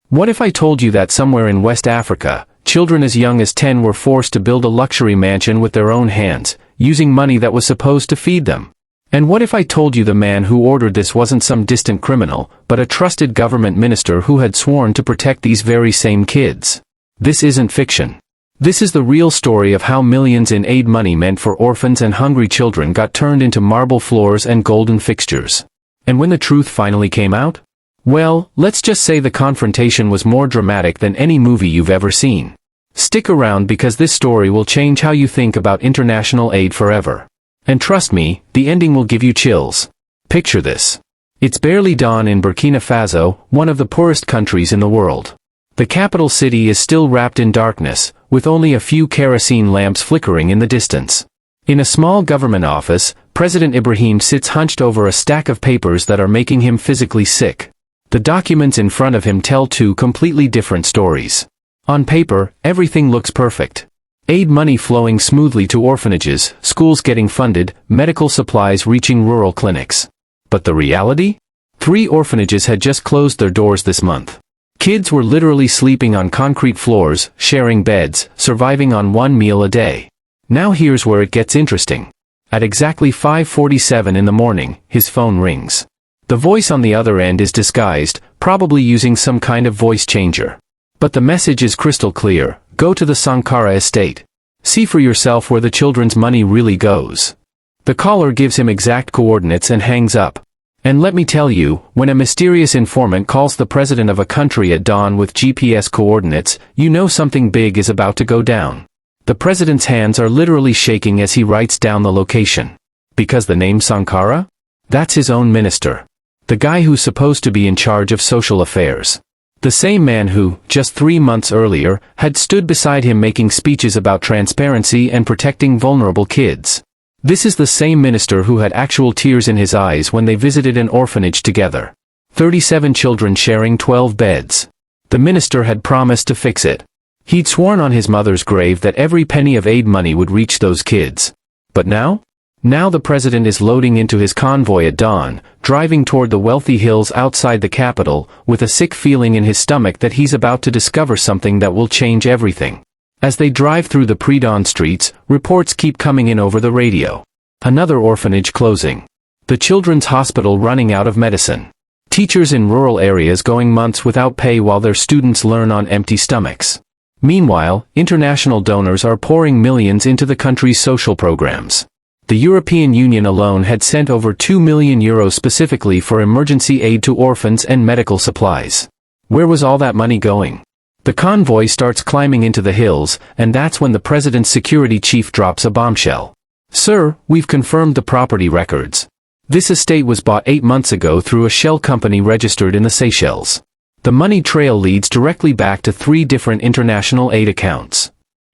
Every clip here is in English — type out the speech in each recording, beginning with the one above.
What if I told you that somewhere in West Africa, children as young as 10 were forced to build a luxury mansion with their own hands, using money that was supposed to feed them? And what if I told you the man who ordered this wasn't some distant criminal, but a trusted government minister who had sworn to protect these very same kids? This isn't fiction. This is the real story of how millions in aid money meant for orphans and hungry children got turned into marble floors and golden fixtures. And when the truth finally came out? Well, let's just say the confrontation was more dramatic than any movie you've ever seen. Stick around because this story will change how you think about international aid forever. And trust me, the ending will give you chills. Picture this. It's barely dawn in Burkina Faso, one of the poorest countries in the world. The capital city is still wrapped in darkness, with only a few kerosene lamps flickering in the distance. In a small government office, President Ibrahim sits hunched over a stack of papers that are making him physically sick. The documents in front of him tell two completely different stories. On paper, everything looks perfect. Aid money flowing smoothly to orphanages, schools getting funded, medical supplies reaching rural clinics. But the reality? 3 orphanages had just closed their doors this month. Kids were literally sleeping on concrete floors, sharing beds, surviving on 1 meal a day. Now here's where it gets interesting. At exactly 5:47 in the morning, his phone rings. The voice on the other end is disguised, probably using some kind of voice changer. But the message is crystal clear: go to the Sankara estate. See for yourself where the children's money really goes. The caller gives him exact coordinates and hangs up. And let me tell you, when a mysterious informant calls the president of a country at dawn with GPS coordinates, you know something big is about to go down. The president's hands are literally shaking as he writes down the location. Because the name Sankara? That's his own minister. The guy who's supposed to be in charge of social affairs. The same man who, just 3 months earlier, had stood beside him making speeches about transparency and protecting vulnerable kids. This is the same minister who had actual tears in his eyes when they visited an orphanage together. 37 children sharing 12 beds. The minister had promised to fix it. He'd sworn on his mother's grave that every penny of aid money would reach those kids. But now? Now the president is loading into his convoy at dawn, driving toward the wealthy hills outside the capital, with a sick feeling in his stomach that he's about to discover something that will change everything. As they drive through the pre-dawn streets, reports keep coming in over the radio. Another orphanage closing. The children's hospital running out of medicine. Teachers in rural areas going months without pay while their students learn on empty stomachs. Meanwhile, international donors are pouring millions into the country's social programs. The European Union alone had sent over €2 million specifically for emergency aid to orphans and medical supplies. Where was all that money going? The convoy starts climbing into the hills, and that's when the president's security chief drops a bombshell. Sir, we've confirmed the property records. This estate was bought 8 months ago through a shell company registered in the Seychelles. The money trail leads directly back to 3 different international aid accounts.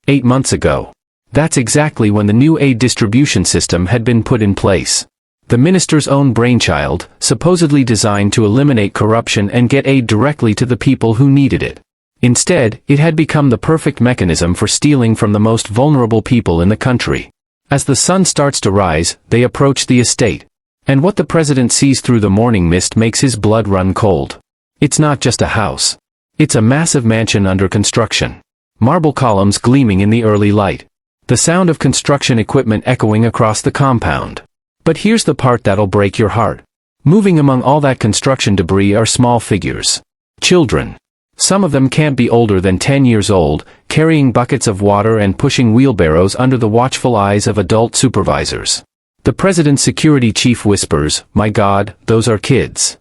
8 months ago. That's exactly when the new aid distribution system had been put in place. The minister's own brainchild, supposedly designed to eliminate corruption and get aid directly to the people who needed it. Instead, it had become the perfect mechanism for stealing from the most vulnerable people in the country. As the sun starts to rise, they approach the estate. And what the president sees through the morning mist makes his blood run cold. It's not just a house. It's a massive mansion under construction. Marble columns gleaming in the early light. The sound of construction equipment echoing across the compound. But here's the part that'll break your heart. Moving among all that construction debris are small figures. Children. Some of them can't be older than 10 years old, carrying buckets of water and pushing wheelbarrows under the watchful eyes of adult supervisors. The president's security chief whispers, "My God, those are kids."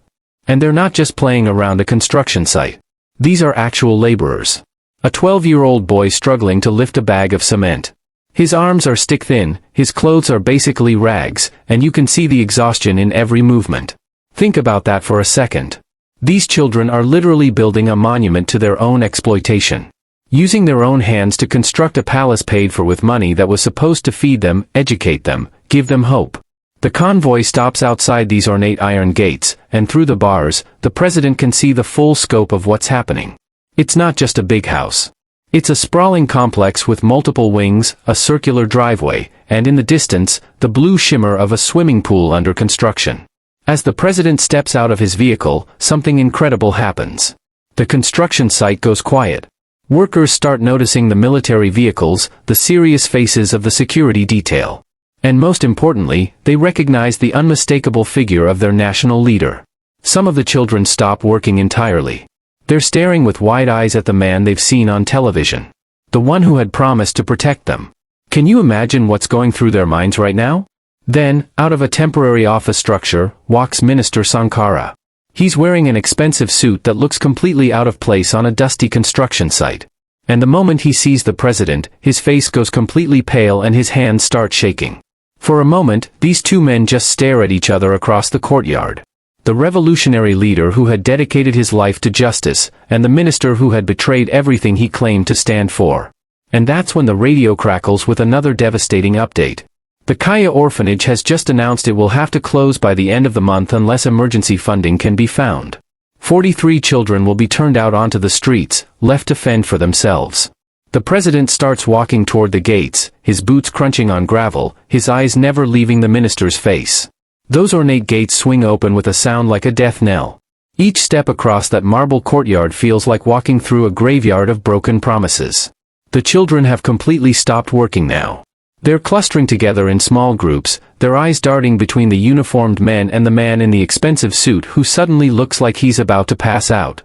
And they're not just playing around a construction site. These are actual laborers. A 12-year-old boy struggling to lift a bag of cement. His arms are stick-thin, his clothes are basically rags, and you can see the exhaustion in every movement. Think about that for a second. These children are literally building a monument to their own exploitation. Using their own hands to construct a palace paid for with money that was supposed to feed them, educate them, give them hope. The convoy stops outside these ornate iron gates, and through the bars, the president can see the full scope of what's happening. It's not just a big house. It's a sprawling complex with multiple wings, a circular driveway, and in the distance, the blue shimmer of a swimming pool under construction. As the president steps out of his vehicle, something incredible happens. The construction site goes quiet. Workers start noticing the military vehicles, the serious faces of the security detail. And most importantly, they recognize the unmistakable figure of their national leader. Some of the children stop working entirely. They're staring with wide eyes at the man they've seen on television. The one who had promised to protect them. Can you imagine what's going through their minds right now? Then, out of a temporary office structure, walks Minister Sankara. He's wearing an expensive suit that looks completely out of place on a dusty construction site. And the moment he sees the president, his face goes completely pale and his hands start shaking. For a moment, these two men just stare at each other across the courtyard. The revolutionary leader who had dedicated his life to justice, and the minister who had betrayed everything he claimed to stand for. And that's when the radio crackles with another devastating update. The Kaya orphanage has just announced it will have to close by the end of the month unless emergency funding can be found. 43 children will be turned out onto the streets, left to fend for themselves. The president starts walking toward the gates, his boots crunching on gravel, his eyes never leaving the minister's face. Those ornate gates swing open with a sound like a death knell. Each step across that marble courtyard feels like walking through a graveyard of broken promises. The children have completely stopped working now. They're clustering together in small groups, their eyes darting between the uniformed men and the man in the expensive suit who suddenly looks like he's about to pass out.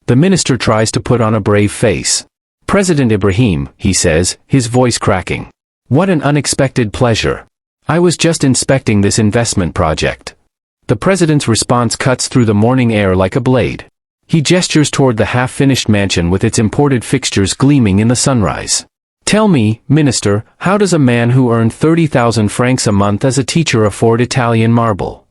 The minister tries to put on a brave face. "President Ibrahim," he says, his voice cracking. "What an unexpected pleasure. I was just inspecting this investment project." The president's response cuts through the morning air like a blade. He gestures toward the half-finished mansion with its imported fixtures gleaming in the sunrise. "Tell me, Minister, how does a man who earned 30,000 francs a month as a teacher afford Italian marble?"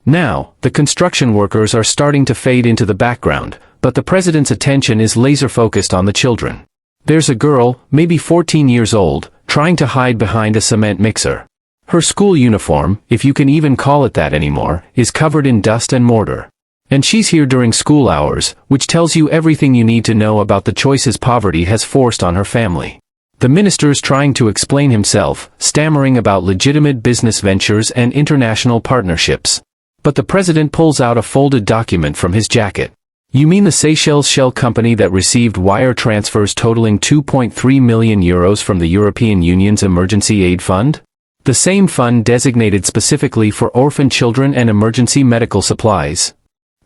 Now, the construction workers are starting to fade into the background, but the president's attention is laser-focused on the children. There's a girl, maybe 14 years old, trying to hide behind a cement mixer. Her school uniform, if you can even call it that anymore, is covered in dust and mortar. And she's here during school hours, which tells you everything you need to know about the choices poverty has forced on her family. The minister's trying to explain himself, stammering about legitimate business ventures and international partnerships. But the president pulls out a folded document from his jacket. "You mean the Seychelles shell company that received wire transfers totaling 2.3 million euros from the European Union's Emergency Aid Fund? The same fund designated specifically for orphan children and emergency medical supplies?"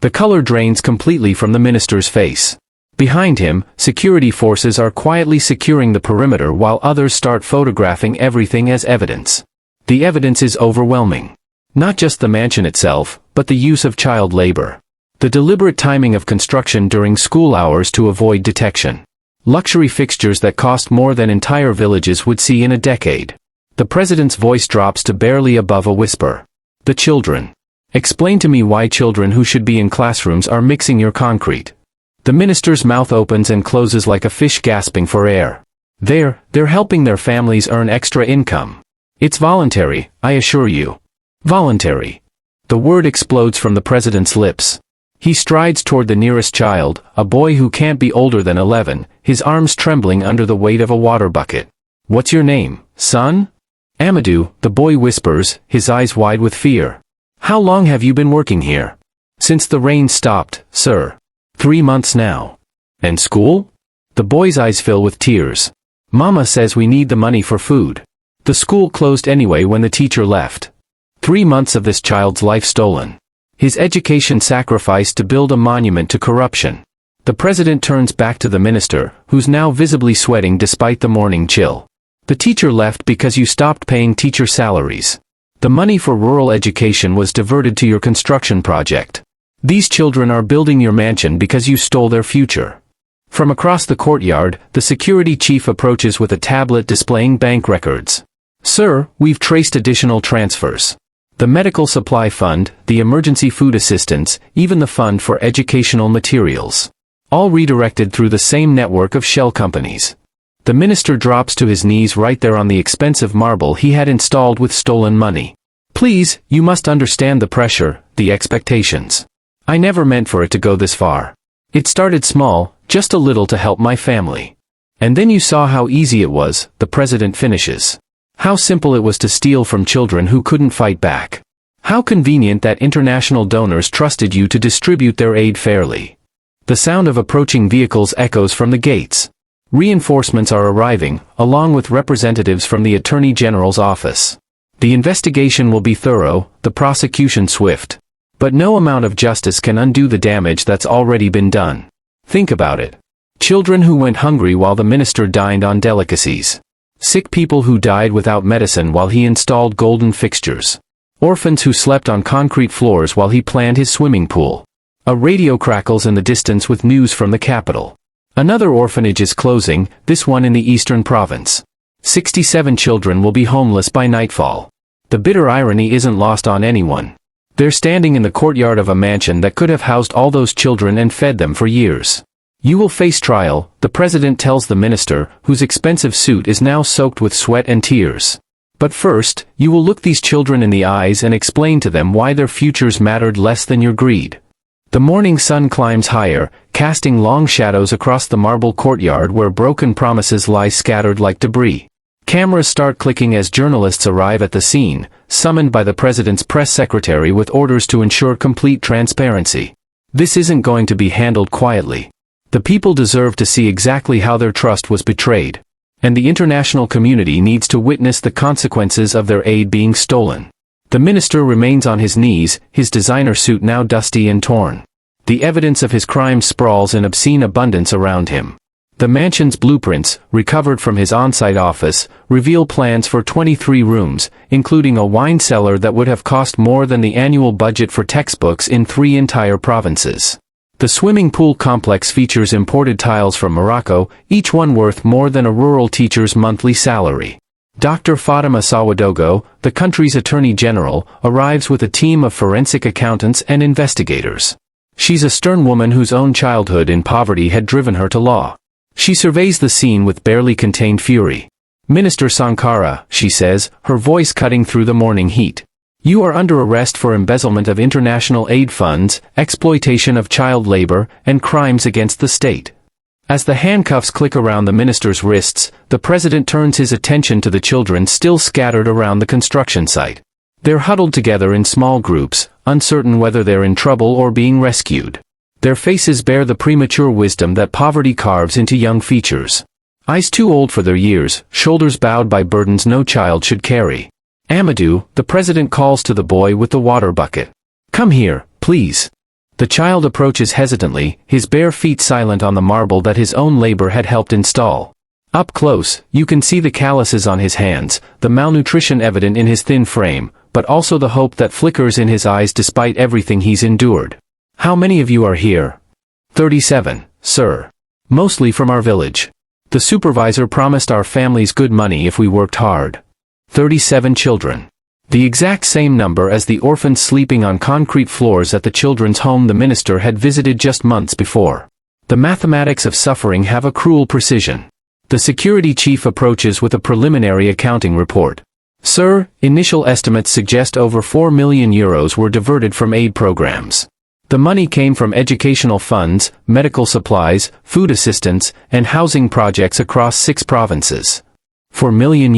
The color drains completely from the minister's face. Behind him, security forces are quietly securing the perimeter while others start photographing everything as evidence. The evidence is overwhelming. Not just the mansion itself, but the use of child labor. The deliberate timing of construction during school hours to avoid detection. Luxury fixtures that cost more than entire villages would see in a decade. The president's voice drops to barely above a whisper. "The children. Explain to me why children who should be in classrooms are mixing your concrete." The minister's mouth opens and closes like a fish gasping for air. They're helping their families earn extra income. It's voluntary, I assure you. Voluntary. The word explodes from the president's lips. He strides toward the nearest child, a boy who can't be older than 11, his arms trembling under the weight of a water bucket. "What's your name, son?" "Amadou," the boy whispers, his eyes wide with fear. "How long have you been working here?" "Since the rain stopped, sir." 3 months now. "And school?" The boy's eyes fill with tears. "Mama says we need the money for food." The school closed anyway when the teacher left. 3 months of this child's life stolen. His education sacrificed to build a monument to corruption. The president turns back to the minister, who's now visibly sweating despite the morning chill. "The teacher left because you stopped paying teacher salaries. The money for rural education was diverted to your construction project. These children are building your mansion because you stole their future." From across the courtyard, the security chief approaches with a tablet displaying bank records. "Sir, we've traced additional transfers. The medical supply fund, the emergency food assistance, even the fund for educational materials. All redirected through the same network of shell companies." The minister drops to his knees right there on the expensive marble he had installed with stolen money. "Please, you must understand the pressure, the expectations. I never meant for it to go this far. It started small, just a little to help my family. And then you saw how easy it was," the president finishes. "How simple it was to steal from children who couldn't fight back. How convenient that international donors trusted you to distribute their aid fairly. The sound of approaching vehicles echoes from the gates. Reinforcements are arriving, along with representatives from the Attorney General's office. The investigation will be thorough, the prosecution swift. But no amount of justice can undo the damage that's already been done. Think about it. Children who went hungry while the minister dined on delicacies. Sick people who died without medicine while he installed golden fixtures. Orphans who slept on concrete floors while he planned his swimming pool. A radio crackles in the distance with news from the capital. Another orphanage is closing, this one in the eastern province. 67 children will be homeless by nightfall. The bitter irony isn't lost on anyone. They're standing in the courtyard of a mansion that could have housed all those children and fed them for years. You will face trial, the president tells the minister, whose expensive suit is now soaked with sweat and tears. But first, you will look these children in the eyes and explain to them why their futures mattered less than your greed. The morning sun climbs higher, casting long shadows across the marble courtyard where broken promises lie scattered like debris. Cameras start clicking as journalists arrive at the scene, summoned by the president's press secretary with orders to ensure complete transparency. This isn't going to be handled quietly. The people deserve to see exactly how their trust was betrayed. And the international community needs to witness the consequences of their aid being stolen. The minister remains on his knees, his designer suit now dusty and torn. The evidence of his crimes sprawls in obscene abundance around him. The mansion's blueprints, recovered from his on-site office, reveal plans for 23 rooms, including a wine cellar that would have cost more than the annual budget for textbooks in 3 entire provinces. The swimming pool complex features imported tiles from Morocco, each one worth more than a rural teacher's monthly salary. Dr. Fatima Sawadogo, the country's attorney general, arrives with a team of forensic accountants and investigators. She's a stern woman whose own childhood in poverty had driven her to law. She surveys the scene with barely contained fury. "Minister Sankara," she says, her voice cutting through the morning heat. "You are under arrest for embezzlement of international aid funds, exploitation of child labor, and crimes against the state." As the handcuffs click around the minister's wrists, the president turns his attention to the children still scattered around the construction site. They're huddled together in small groups, uncertain whether they're in trouble or being rescued. Their faces bear the premature wisdom that poverty carves into young features. Eyes too old for their years, shoulders bowed by burdens no child should carry. "Amadou," the president calls to the boy with the water bucket. "Come here, please." The child approaches hesitantly, his bare feet silent on the marble that his own labor had helped install. Up close, you can see the calluses on his hands, the malnutrition evident in his thin frame, but also the hope that flickers in his eyes despite everything he's endured. "How many of you are here?" 37, sir. "Mostly from our village. The supervisor promised our families good money if we worked hard." 37 children. The exact same number as the orphans sleeping on concrete floors at the children's home the minister had visited just months before. The mathematics of suffering have a cruel precision. The security chief approaches with a preliminary accounting report. "Sir, initial estimates suggest over €4 million were diverted from aid programs. The money came from educational funds, medical supplies, food assistance, and housing projects across 6 provinces. €4 million.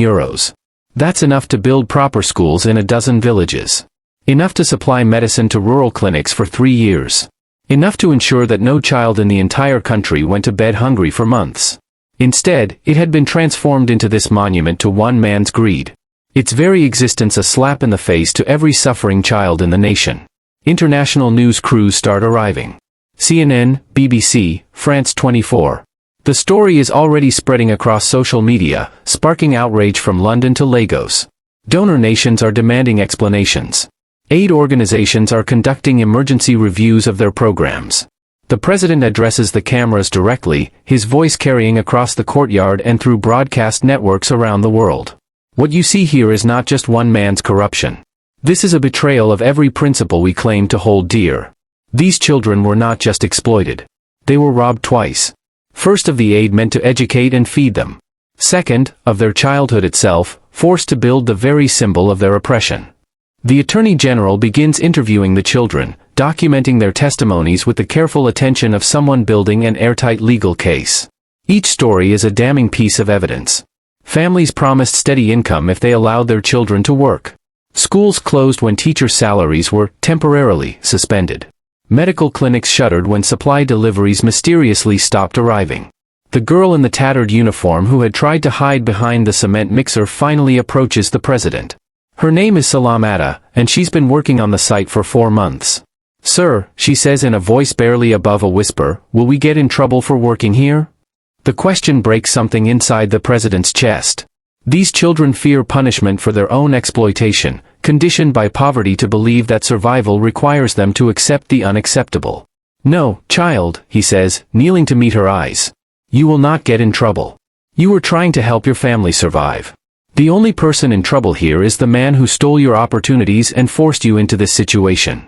That's enough to build proper schools in a dozen villages. Enough to supply medicine to rural clinics for 3 years. Enough to ensure that no child in the entire country went to bed hungry for months. Instead, it had been transformed into this monument to one man's greed. Its very existence a slap in the face to every suffering child in the nation. International news crews start arriving. CNN, BBC, France 24. The story is already spreading across social media, sparking outrage from London to Lagos. Donor nations are demanding explanations. Aid organizations are conducting emergency reviews of their programs. The president addresses the cameras directly, his voice carrying across the courtyard and through broadcast networks around the world. "What you see here is not just one man's corruption. This is a betrayal of every principle we claim to hold dear. These children were not just exploited. They were robbed twice. First of the aid meant to educate and feed them. Second, of their childhood itself, forced to build the very symbol of their oppression." The Attorney General begins interviewing the children, documenting their testimonies with the careful attention of someone building an airtight legal case. Each story is a damning piece of evidence. Families promised steady income if they allowed their children to work. Schools closed when teacher salaries were temporarily suspended. Medical clinics shuttered when supply deliveries mysteriously stopped arriving. The girl in the tattered uniform who had tried to hide behind the cement mixer finally approaches the president. Her name is Salamata, and she's been working on the site for 4 months. "Sir," she says in a voice barely above a whisper, "will we get in trouble for working here?" The question breaks something inside the president's chest. These children fear punishment for their own exploitation, conditioned by poverty to believe that survival requires them to accept the unacceptable. "No, child," he says, kneeling to meet her eyes. "You will not get in trouble. You were trying to help your family survive. The only person in trouble here is the man who stole your opportunities and forced you into this situation."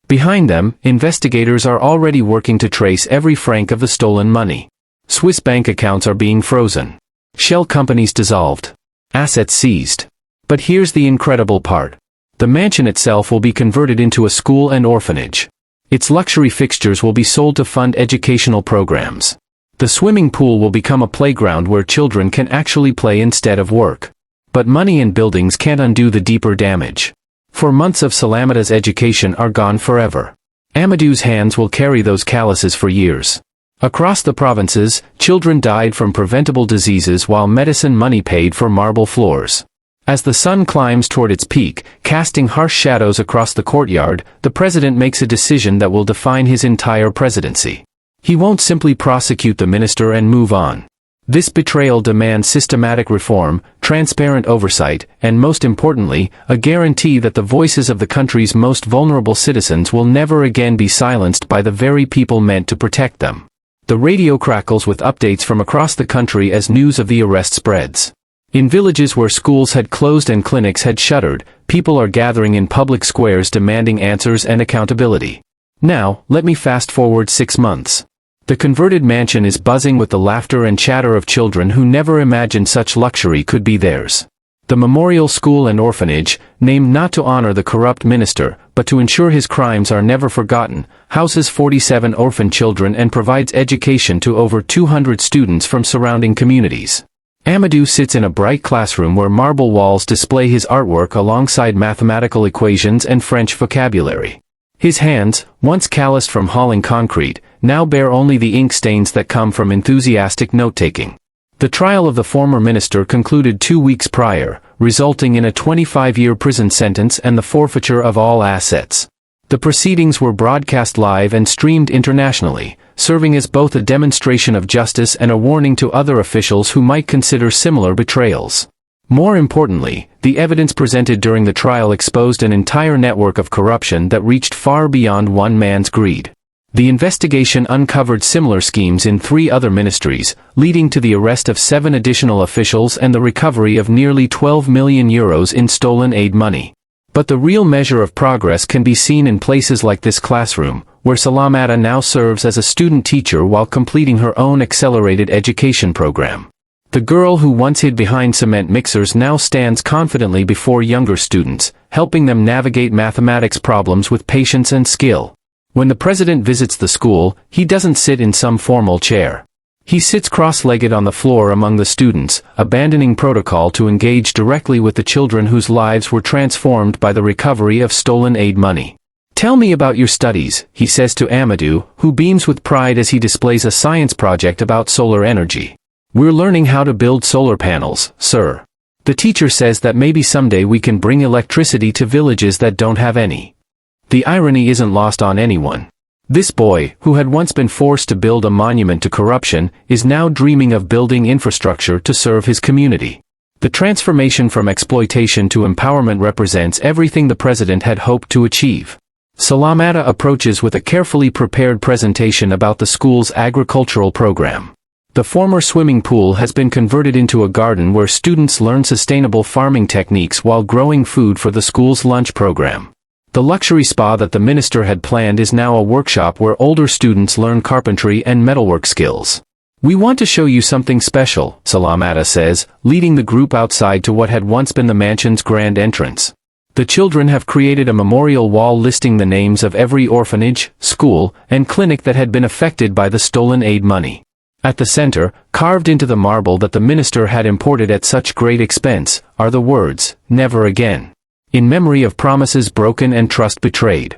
Behind them, investigators are already working to trace every franc of the stolen money. Swiss bank accounts are being frozen. Shell companies dissolved. Assets seized. But here's the incredible part. The mansion itself will be converted into a school and orphanage. Its luxury fixtures will be sold to fund educational programs. The swimming pool will become a playground where children can actually play instead of work. But money and buildings can't undo the deeper damage. 4 months of Salamata's education are gone forever. Amadou's hands will carry those calluses for years. Across the provinces, children died from preventable diseases while medicine money paid for marble floors. As the sun climbs toward its peak, casting harsh shadows across the courtyard, the president makes a decision that will define his entire presidency. He won't simply prosecute the minister and move on. This betrayal demands systematic reform, transparent oversight, and most importantly, a guarantee that the voices of the country's most vulnerable citizens will never again be silenced by the very people meant to protect them. The radio crackles with updates from across the country as news of the arrest spreads. In villages where schools had closed and clinics had shuttered, people are gathering in public squares demanding answers and accountability. Now, let me fast forward 6 months. The converted mansion is buzzing with the laughter and chatter of children who never imagined such luxury could be theirs. The memorial school and orphanage, named not to honor the corrupt minister, but to ensure his crimes are never forgotten, houses 47 orphan children and provides education to over 200 students from surrounding communities. Amadou sits in a bright classroom where marble walls display his artwork alongside mathematical equations and French vocabulary. His hands, once calloused from hauling concrete, now bear only the ink stains that come from enthusiastic note-taking. The trial of the former minister concluded 2 weeks prior, resulting in a 25-year prison sentence and the forfeiture of all assets. The proceedings were broadcast live and streamed internationally, serving as both a demonstration of justice and a warning to other officials who might consider similar betrayals. More importantly, the evidence presented during the trial exposed an entire network of corruption that reached far beyond one man's greed. The investigation uncovered similar schemes in 3 other ministries, leading to the arrest of 7 additional officials and the recovery of nearly €12 million in stolen aid money. But the real measure of progress can be seen in places like this classroom, where Salamata now serves as a student teacher while completing her own accelerated education program. The girl who once hid behind cement mixers now stands confidently before younger students, helping them navigate mathematics problems with patience and skill. When the president visits the school, he doesn't sit in some formal chair. He sits cross-legged on the floor among the students, abandoning protocol to engage directly with the children whose lives were transformed by the recovery of stolen aid money. "Tell me about your studies," he says to Amadou, who beams with pride as he displays a science project about solar energy. "We're learning how to build solar panels, sir. The teacher says that maybe someday we can bring electricity to villages that don't have any." The irony isn't lost on anyone. This boy, who had once been forced to build a monument to corruption, is now dreaming of building infrastructure to serve his community. The transformation from exploitation to empowerment represents everything the president had hoped to achieve. Salamata approaches with a carefully prepared presentation about the school's agricultural program. The former swimming pool has been converted into a garden where students learn sustainable farming techniques while growing food for the school's lunch program. The luxury spa that the minister had planned is now a workshop where older students learn carpentry and metalwork skills. "We want to show you something special," Salamata says, leading the group outside to what had once been the mansion's grand entrance. The children have created a memorial wall listing the names of every orphanage, school, and clinic that had been affected by the stolen aid money. At the center, carved into the marble that the minister had imported at such great expense, are the words, "Never again," in memory of promises broken and trust betrayed.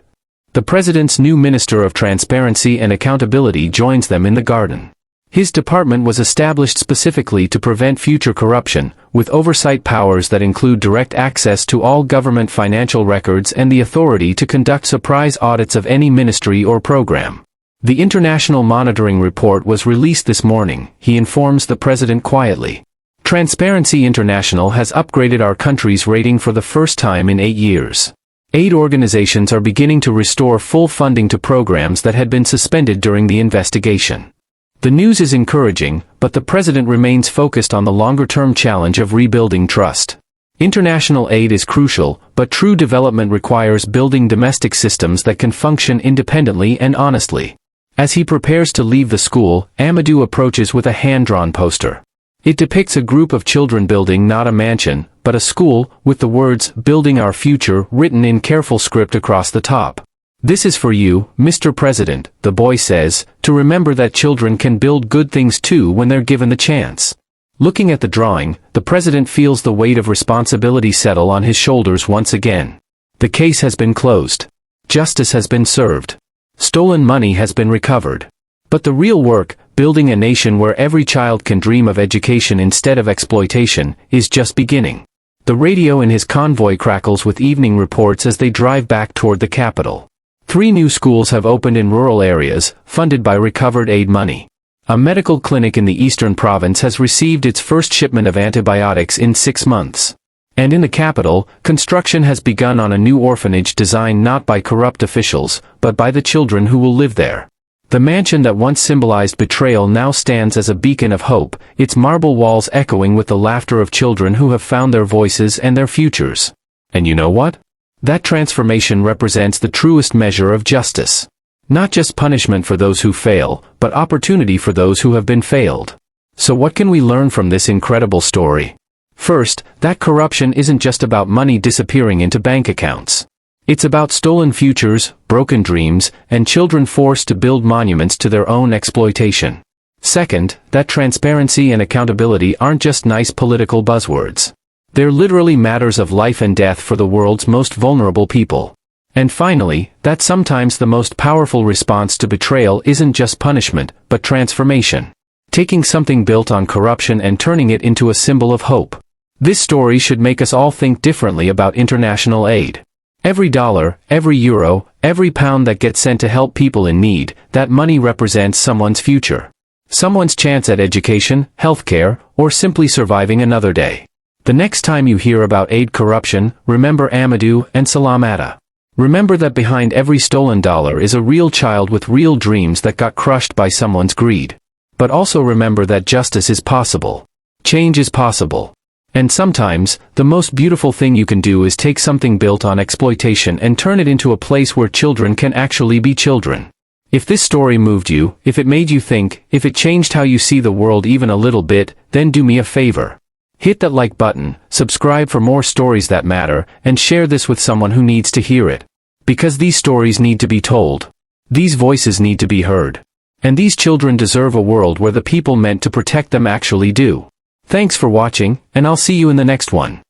The president's new Minister of Transparency and Accountability joins them in the garden. His department was established specifically to prevent future corruption, with oversight powers that include direct access to all government financial records and the authority to conduct surprise audits of any ministry or program. The International Monitoring Report was released this morning, he informs the president quietly. Transparency International has upgraded our country's rating for the first time in 8 years. Aid organizations are beginning to restore full funding to programs that had been suspended during the investigation. The news is encouraging, but the president remains focused on the longer-term challenge of rebuilding trust. International aid is crucial, but true development requires building domestic systems that can function independently and honestly. As he prepares to leave the school, Amadou approaches with a hand-drawn poster. It depicts a group of children building not a mansion, but a school, with the words, "Building Our Future," written in careful script across the top. "This is for you, Mr. President," the boy says, "to remember that children can build good things too when they're given the chance." Looking at the drawing, the president feels the weight of responsibility settle on his shoulders once again. The case has been closed. Justice has been served. Stolen money has been recovered. But the real work, building a nation where every child can dream of education instead of exploitation, is just beginning. The radio in his convoy crackles with evening reports as they drive back toward the capital. 3 new schools have opened in rural areas, funded by recovered aid money. A medical clinic in the eastern province has received its first shipment of antibiotics in 6 months. And in the capital, construction has begun on a new orphanage designed not by corrupt officials, but by the children who will live there. The mansion that once symbolized betrayal now stands as a beacon of hope, its marble walls echoing with the laughter of children who have found their voices and their futures. And you know what? That transformation represents the truest measure of justice. Not just punishment for those who fail, but opportunity for those who have been failed. So what can we learn from this incredible story? First, that corruption isn't just about money disappearing into bank accounts. It's about stolen futures, broken dreams, and children forced to build monuments to their own exploitation. Second, that transparency and accountability aren't just nice political buzzwords. They're literally matters of life and death for the world's most vulnerable people. And finally, that sometimes the most powerful response to betrayal isn't just punishment, but transformation. Taking something built on corruption and turning it into a symbol of hope. This story should make us all think differently about international aid. Every dollar, every euro, every pound that gets sent to help people in need, that money represents someone's future. Someone's chance at education, healthcare, or simply surviving another day. The next time you hear about aid corruption, remember Amadou and Salamata. Remember that behind every stolen dollar is a real child with real dreams that got crushed by someone's greed. But also remember that justice is possible. Change is possible. And sometimes, the most beautiful thing you can do is take something built on exploitation and turn it into a place where children can actually be children. If this story moved you, if it made you think, if it changed how you see the world even a little bit, then do me a favor. Hit that like button, subscribe for more stories that matter, and share this with someone who needs to hear it. Because these stories need to be told. These voices need to be heard. And these children deserve a world where the people meant to protect them actually do. Thanks for watching, and I'll see you in the next one.